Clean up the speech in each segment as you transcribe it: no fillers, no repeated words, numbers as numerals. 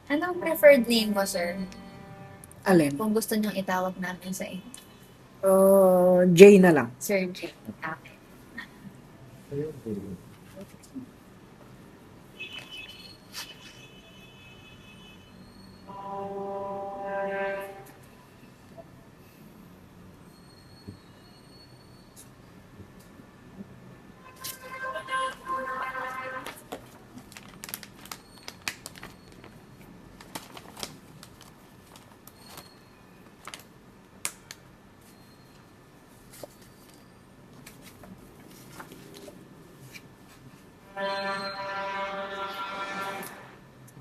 Anong preferred name mo, sir? Alin? Kung gusto niyong itawag namin sa inyo. J na lang. Sir J. Okay.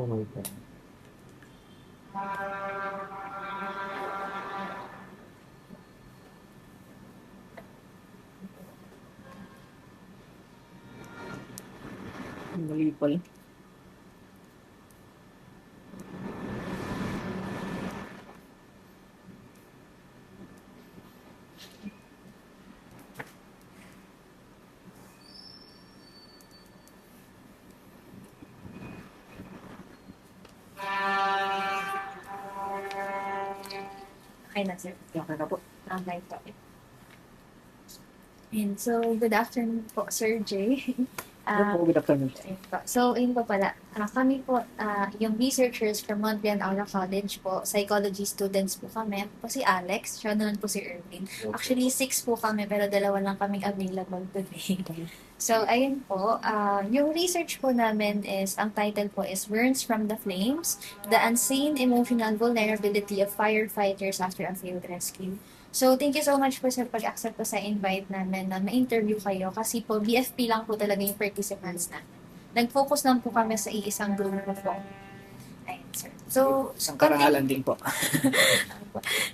Oh my God. Mali pala. Okay na, sir. Okay na po. Okay po. And so, good afternoon po, Sir J. Ano po, good afternoon. Ayun po. So, yun po pala. Kami po, yung researchers from Montreal Aula College po, psychology students po kami. Po si Alex, siya naman po si Erwin. Actually, 6 po kami, pero dalawa lang kaming available today. So, ayun po. Yung research po namin is, ang title po is Burns from the Flames, The Unseen Emotional Vulnerability of Firefighters After a Failed Rescue. So, thank you so much po sa pag-accept po sa invite namin na ma-interview kayo kasi po BFP lang po talaga yung participants namin. Nag-focus lang po kami sa iisang grupo po. Ayun, sir. So, Isang karangalan din po.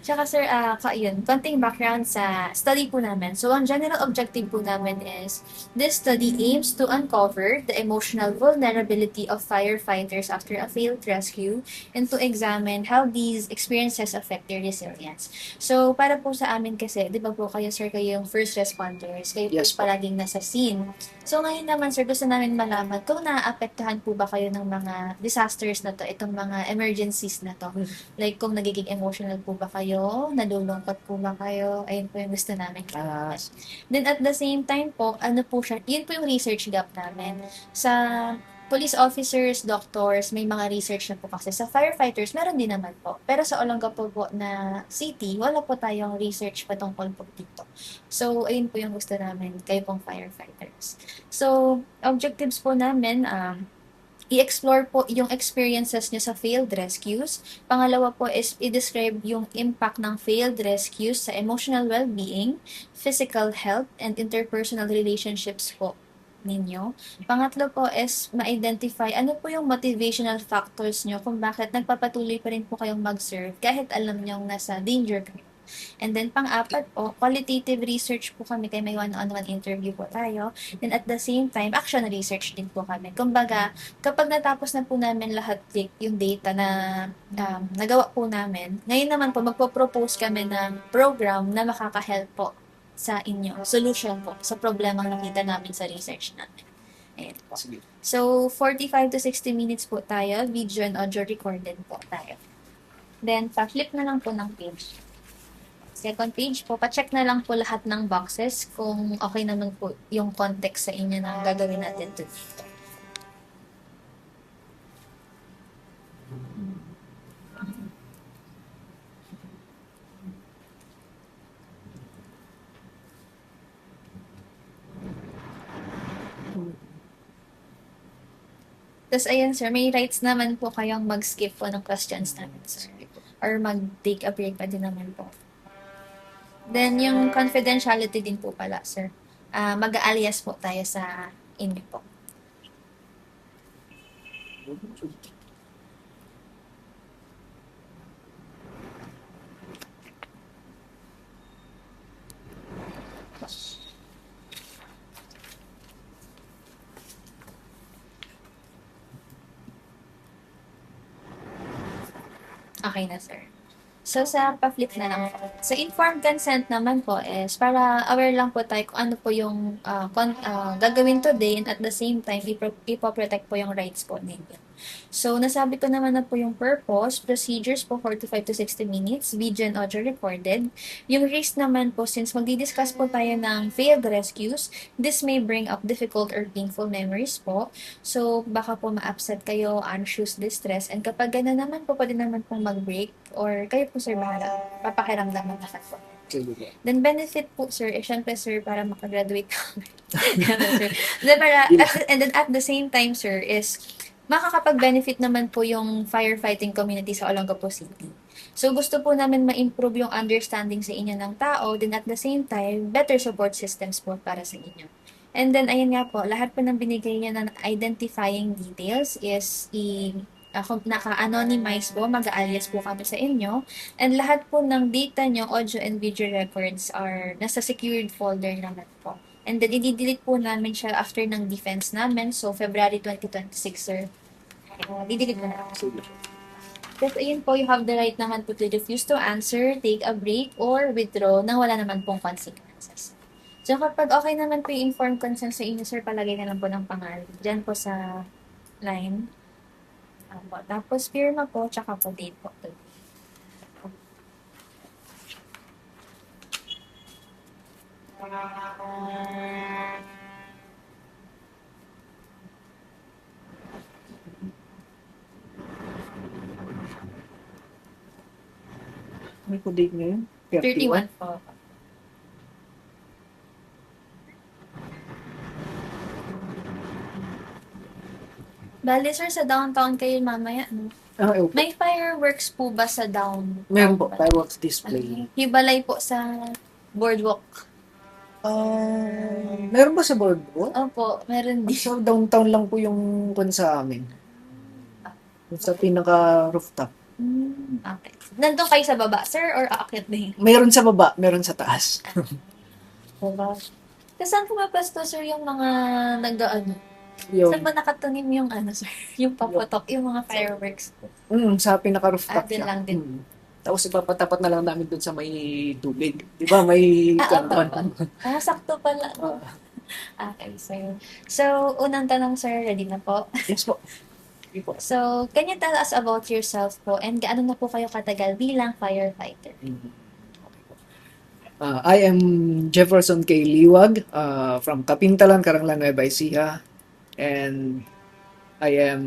Tsaka sir, yun, konting background sa study po namin. So, ang general objective po namin is, this study aims to uncover the emotional vulnerability of firefighters after a failed rescue and to examine how these experiences affect their resilience. So, para po sa amin kasi, di ba po kayo sir, kayo yung first responders, kayo po Yes po. palaging nasa scene. So, ngayon naman sir, gusto namin malaman kung naaapektuhan po ba kayo ng mga disasters na to, itong mga emergencies na to. Like, kung nagiging emotional po ba kayo, nalulungkot po ba kayo, ayun po yung gusto namin malaman. Then at the same time po, ano po siya, yun po yung research gap namin. Sa police officers, doctors, may mga research na po kasi. Sa firefighters, meron din naman po. Pero sa Olongapo po na city, wala po tayong research patungkol po dito. So, ayun po yung gusto namin, kayo pong firefighters. So, objectives po namin, i-explore po yung experiences nyo sa failed rescues. Pangalawa po is i-describe yung impact ng failed rescues sa emotional well-being, physical health, and interpersonal relationships po ninyo. Pangatlo po is ma-identify ano po yung motivational factors nyo kung bakit nagpapatuloy pa rin po kayong mag-serve kahit alam nyo nasa danger kayo. And then pang-apat po, qualitative research po kami kaya may one-on-one interview po tayo. And at the same time, action research din po kami. Kumbaga, kapag natapos na po namin lahat yung data na nagawa po namin, ngayon naman po magpo-propose kami ng program na makaka-help po sa inyo, solution po sa problema nakita namin sa research namin. Ayan po. Sige. So, 45 to 60 minutes po tayo, video and audio recorded po tayo. Then, pa-flip na lang po ng page. Second page po, pa-check na lang po lahat ng boxes kung okay naman po yung context sa inyo na gagawin natin to dito. Tapos ayan sir, may rights naman po kayong mag-skip po ng questions namin sir. Or mag-take a break pa din naman po. Then yung confidentiality din po pala sir. Mag-alias po tayo sa inyo po. Okay na sir. So, sa pa-flip na lang po. Sa informed consent naman po is para aware lang po tayo kung ano po yung gagawin today and at the same time, ipoprotect po yung rights po ninyo. So, nasabi ko naman na po yung purpose, procedures po 45 to 60 minutes, video and audio recorded. Yung risk naman po, since magdi-discuss po tayo ng failed rescues, this may bring up difficult or painful memories po. So, baka po ma-upset kayo, anxious, distress, and kapag gano'n naman po, pwede naman po mag-break or kayo po sir bahala, papakiramdaman na po. Sige po. Then benefit po sir, syempre sir, para makagraduate ka. Sir. Then and then at the same time sir, is makakapag-benefit naman po yung firefighting community sa Olongapo City. So gusto po namin ma-improve yung understanding sa inyo ng tao, then at the same time, better support systems po para sa inyo. And then, ayun nga po, lahat po ng binigay niya ng identifying details is naka-anonymize po, mag-alias po kami sa inyo. And lahat po ng data nyo, audio and video records are nasa secured folder naman po. And then, i-delete po namin siya after ng defense namin. So, February 2026, sir. I-delete po namin. Tapos, ayun po, you have the right naman po to refuse to answer, take a break, or withdraw nang wala naman pong consequences. So, kapag okay naman po yung informed consent sa inyo, sir, palagay na lang po ng pangalan. Diyan po sa line. Tapos, firma po, tsaka po date po. Ano po date ngayon? 31 po. Bale, sir, sa downtown kayo mamaya, no? Okay. May fireworks po ba sa downtown? Meron po, fireworks display. Hibalay po sa boardwalk. Meron ba sa boardwalk? Opo, meron din. So, downtown lang po yung kun sa amin. Yung sa pinaka-rooftop. Okay. Nandun kayo sa baba, sir, or aakyat din? Meron sa baba, meron sa taas. Baba. Kasi saan pumapasto, sir, yung mga nagdaan? Yung, Saan ba nakatunim yung sir? Yung paputok, yung mga fireworks po. sa pinaka-rooftop Din siya. lang din. Tapos ipapatapat na lang namin doon sa may tubig. Di ba? May kanton. Sakto pala. Okay, sir. So, unang tanong, sir, ready na po? Yes po. Sige po. So, can you tell us about yourself po and gaano na po kayo katagal bilang firefighter? I am Jefferson K. Liwag from Kapintalan, Karanglan, Nueva Ecija. And I am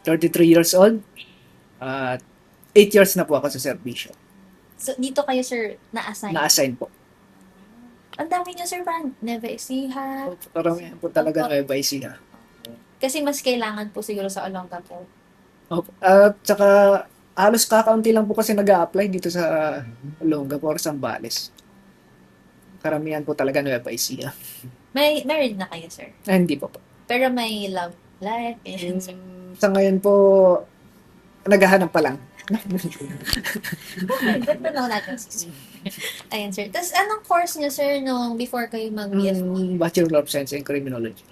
33 years old. 8 years na po ako sa serbisyo. So, dito kayo, sir, na-assign? Na-assign po. Ang dami niyo, sir, parang Nueva Ecija. Karamihan po talaga Nueva Ecija. Kasi mas kailangan po siguro sa Olongapo. At saka halos kakaunti lang po kasi nag-a-apply dito sa Olongapo or Zambales. Karamihan po talaga Nueva Ecija. Married na kayo, sir? Hindi po po. Pero may love life, sir. Sa ngayon po, naghahanap pa lang. Ba't na lang natin, sir? Ayun, sir. Tapos, anong course niyo, sir, nung before kayo mag-BFP? Bachelor of Science in Criminology.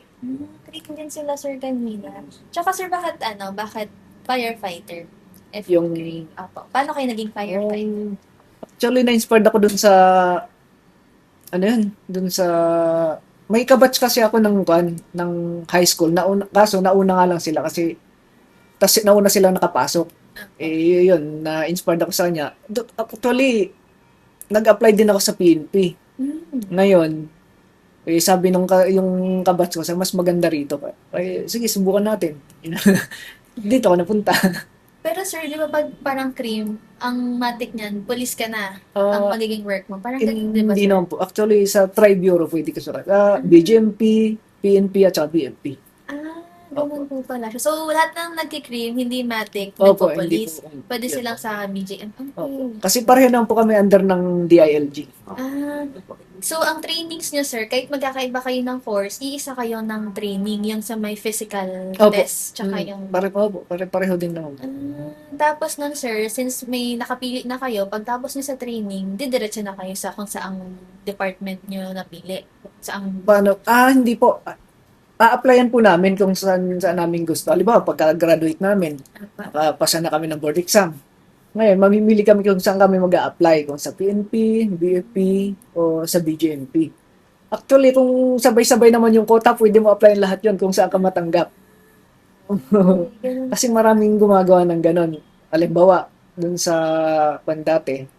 Click din sila, sir, kanina. Tsaka, sir, bakit firefighter? If Yung- Apo. Paano kayo naging firefighter? Actually, na-inspired ako dun sa, dun sa, may kabatch kasi ako ng high school. Kaso, nauna nga lang sila kasi, nauna sila nakapasok. Yun, na-inspired ako sa kanya. Actually, nag-apply din ako sa PNP. Ngayon, sabi yung kabatch ko, mas maganda rito. Sige, subukan natin. Dito ako napunta. Pero, sir, di ba pag parang cream, ang matik niyan, police ka na, ang magiging work mo. Parang ganun, di ba, Hindi sir? naman po. Actually, sa Tri-Bureau pwede ka sulat. BGMP, PNP, at saka BMP. Ganun po pala siya. So, lahat ng nagki-cream, hindi matik, Opo, hindi nagpo-police. po. Pwede Yes, silang sa BGM. Opo. Kasi pareho naman po kami under ng DILG. So, ang trainings nyo, sir, kahit magkakaiba kayo ng course, iisa kayo ng training, yung sa may physical Opo. test, tsaka yung... Pareho din naman. Tapos nun, sir, since may nakapili na kayo, pagtapos nyo sa training, didiretso na kayo sa kung saang department nyo napili. Saang... Paano? Hindi po. A-applyan po namin kung saan namin gusto. Halimbawa, pagka-graduate namin, pasa na kami ng board exam. Ngayon, mamimili kami kung saan kami mag-a-apply, kung sa PNP, BFP, o sa BGMP. Actually, kung sabay-sabay naman yung quota, pwede mo apply lahat yon kung saan ka matanggap. Ganun. Kasi maraming gumagawa ng ganon. Halimbawa, dun sa Pandate,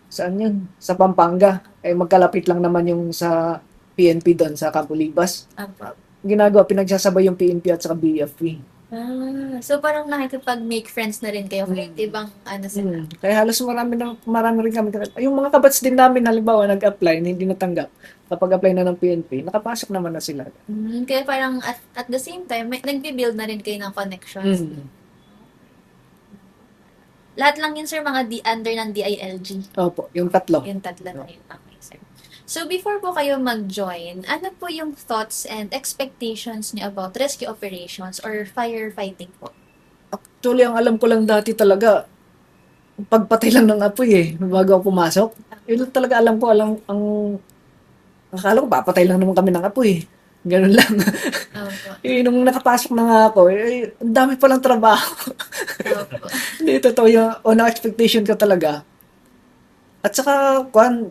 saan yun? Sa Pampanga. Magkalapit lang naman yung sa PNP doon, sa Campo Libas. Apo. Ginagawa, pinagsasabay yung PNP at saka BFP. So parang nakikipag-make friends na rin kayo kahit ibang ano sila. Kaya halos marami rin kami. Yung mga kabats din namin, halimbawa, nag-apply, hindi natanggap. Kapag apply na ng PNP, nakapasok naman na sila. Kaya parang at the same time, nagbe-build na rin kayo ng connections. Lahat lang yun, sir, mga under ng DILG. Opo, yung tatlo. Yung tatlo na yun. Okay, sir. So, before po kayo mag-join, ano po yung thoughts and expectations niyo about rescue operations or firefighting po? Actually, ang alam ko lang dati talaga, pagpatay lang ng apoy bago ako pumasok. Yun lang talaga alam ko, akala ko papatay lang naman kami ng apoy. Ganun lang. Opo. Nung nakapasok na nga ako, ang dami palang trabaho. Opo. Hindi, totoo yung expectation ko talaga. At saka,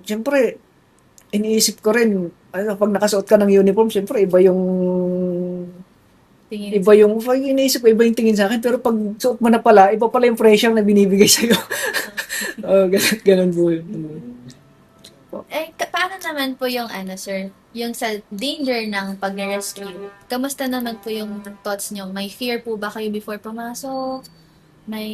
siyempre, iniisip ko rin, pag nakasuot ka ng uniform, siyempre, iba yung Tingin. pag iniisip ko, iba yung tingin sa akin, pero pag suot mo na pala, iba pala yung pressure na binibigay sa'yo. Ganun po yun. Paano naman po yung ano, sir? Yung sa danger ng pag-rescue. Kamusta naman po yung thoughts nyo? May fear po ba kayo before pumasok? May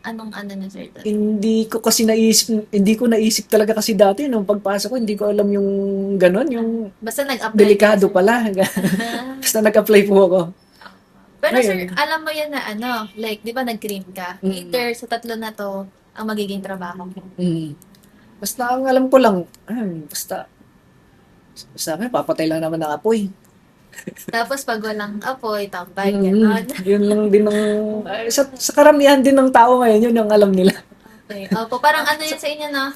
anong ano na, sir? Hindi ko naisip talaga kasi dati, nung pagpasok ko, hindi ko alam yung ganun, yung Basta nag-apply. delikado ka, sir. pala. Basta nag-apply po ako. Pero Ngayon. sir, alam mo yan na ano, like, di ba nag-cream ka? Either sa tatlo na to, ang magiging trabaho mo. Basta ang alam ko lang, basta papatay lang naman ng apoy. Tapos pag walang apoy, tambay, gano'n. Yun lang din sa karamihan din ng tao ngayon, yun yung alam nila. Okay. Opo, parang ano yun sa inyo, no?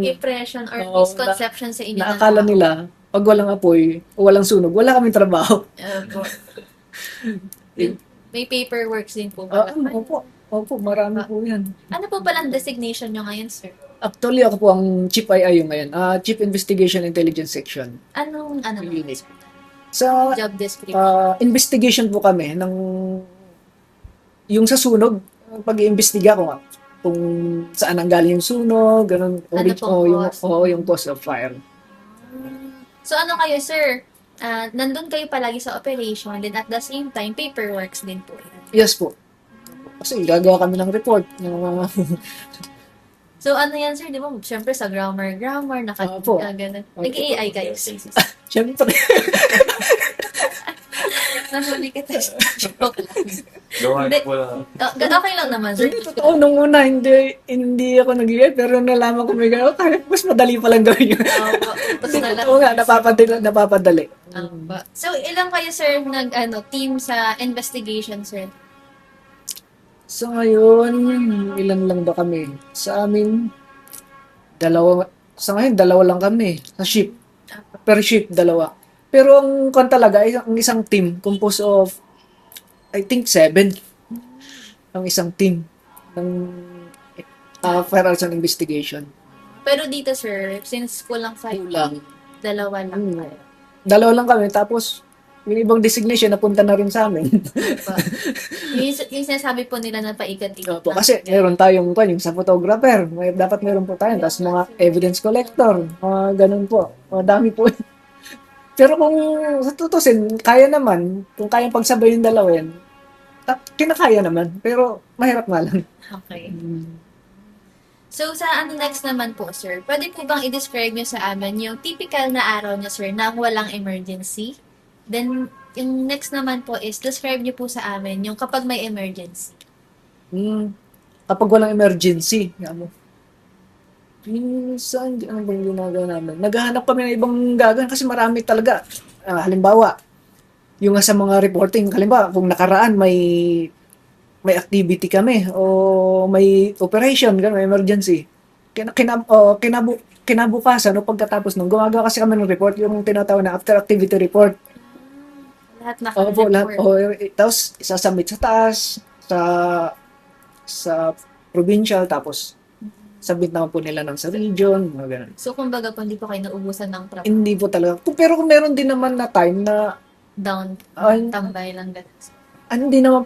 Impression or Oo, misconception sa inyo. Naakala nila, pag walang apoy, o walang sunog, wala kaming trabaho. Opo. May paperwork din po ba? Opo, marami po yan. Ano po palang designation nyo ngayon, sir? Actually, ako po ang Chief IIU ngayon, Chief Investigation Intelligence Section. Anong Unit. Sa job description? investigation po kami ng yung sa sunog, pag-iimbestiga ko kung saan ang galing yung sunog, ganun, yung cause of fire. So ano kayo, sir? Nandun kayo palagi sa operation, then at the same time, paperworks din po. Yes po. Kasi gagawa kami ng report. So ano yan, sir? Di ba? Siyempre sa grammar, Opo. ganun. Nag-AI kayo. Siyempre. Nahuli kita. Joke lang. Gawa Hindi. po lang. Okay lang naman, sir. Totoo, nung una, hindi ako nag-iay, pero nalaman ko may gano'n, mas madali palang gawin yun. Opo. Tapos Oo nga, napapadali. Opo. So, ilang kayo, sir, team sa investigation, sir? So ngayon, ilan lang ba kami? Sa amin, dalawa lang kami sa ship. Per ship, dalawa. Pero ang talaga, ang isang team composed of, I think, 7. Ang isang team ng Fire Arson Investigation. Pero dito, sir, since kulang kayo, Kulang. dalawa lang kayo. Dalawa lang kami, tapos yung ibang designation napunta na rin sa amin. Opo. yung sinasabi po nila na paikot-ikot. Opo, kasi meron tayong yung sa photographer, dapat meron po tayo, tapos mga evidence collector, ganun po. Dami po. Pero kung sa tutusin, kaya naman, kung kayang pagsabay yung dalawa yan, kinakaya naman, pero mahirap nga lang. Okay. So, sa next naman po, sir, pwede po bang i-describe nyo sa amin yung typical na araw nyo, sir, na walang emergency? Then, yung next naman po is, describe nyo po sa amin yung kapag may emergency. Kapag walang emergency, minsan, ano bang ginagawa namin? Naghahanap kami ng ibang gagawin kasi marami talaga. Halimbawa, yung sa mga reporting, halimbawa, kung nakaraan may activity kami o may operation, may emergency. Kinabukasan o pagkatapos nung gumagawa kasi kami ng report, yung tinatawag na after activity report. Lahat na Lahat. Tapos, isasubmit sa taas, sa provincial, tapos submit naman po nila ng sa region, mga ganun. So, kumbaga po, hindi po kayo naubusan ng trabaho. Hindi po talaga. Pero kung meron din naman na time na Down, Ay. tambay lang. Ganun. hindi naman